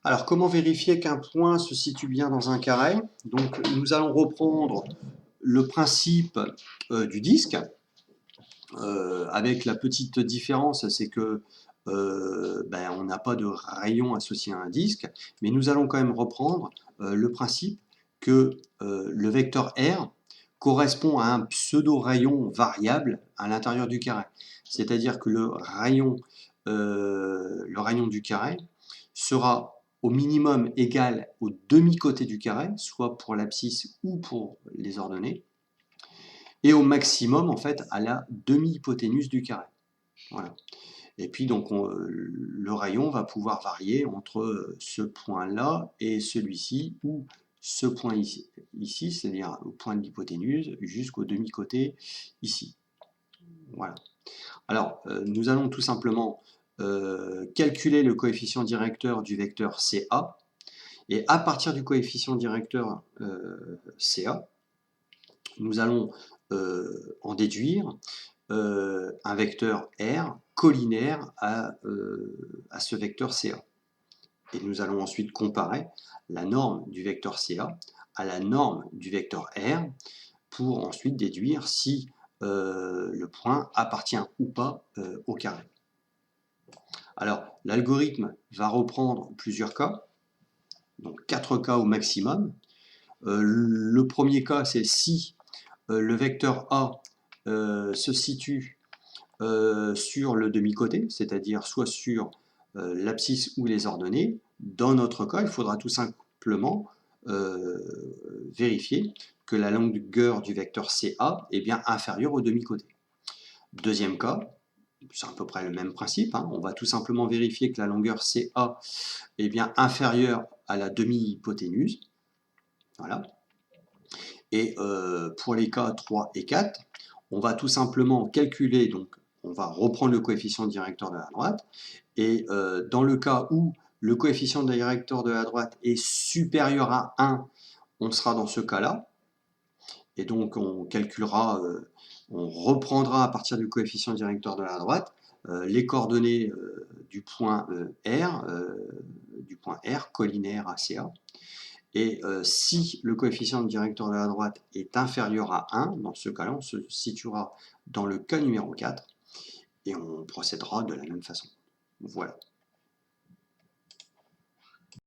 Alors, comment vérifier qu'un point se situe bien dans un carré? Donc, nous allons reprendre le principe du disque, avec la petite différence, c'est que on n'a pas de rayon associé à un disque, mais nous allons quand même reprendre le principe que le vecteur R correspond à un pseudo-rayon variable à l'intérieur du carré. C'est-à-dire que le rayon du carré sera au minimum égal au demi-côté du carré, soit pour l'abscisse ou pour les ordonnées, et au maximum en fait à la demi-hypoténuse du carré. Voilà. Et puis donc le rayon va pouvoir varier entre ce point-là et celui-ci, ou ce point ici, c'est-à-dire au point de l'hypoténuse, jusqu'au demi-côté ici. Voilà. Alors, nous allons tout simplement calculer le coefficient directeur du vecteur CA, et à partir du coefficient directeur CA, nous allons en déduire un vecteur R collinaire à ce vecteur CA. Et nous allons ensuite comparer la norme du vecteur CA à la norme du vecteur R pour ensuite déduire si le point appartient ou pas au carré. Alors, l'algorithme va reprendre plusieurs cas, donc 4 cas au maximum. Le premier cas, c'est si le vecteur A se situe sur le demi-côté, c'est-à-dire soit sur l'abscisse ou les ordonnées. Dans notre cas, il faudra tout simplement vérifier que la longueur du vecteur CA est bien inférieure au demi-côté. Deuxième cas, c'est à peu près le même principe, hein, on va tout simplement vérifier que la longueur CA est bien inférieure à la demi-hypoténuse. Voilà. Et pour les cas 3 et 4, on va tout simplement calculer, donc on va reprendre le coefficient directeur de la droite, et dans le cas où le coefficient directeur de la droite est supérieur à 1, on sera dans ce cas-là, et donc on calculera, on reprendra à partir du coefficient directeur de la droite les coordonnées du point R collinaire à CA. Et si le coefficient directeur de la droite est inférieur à 1, dans ce cas-là, on se situera dans le cas numéro 4 et on procédera de la même façon. Voilà.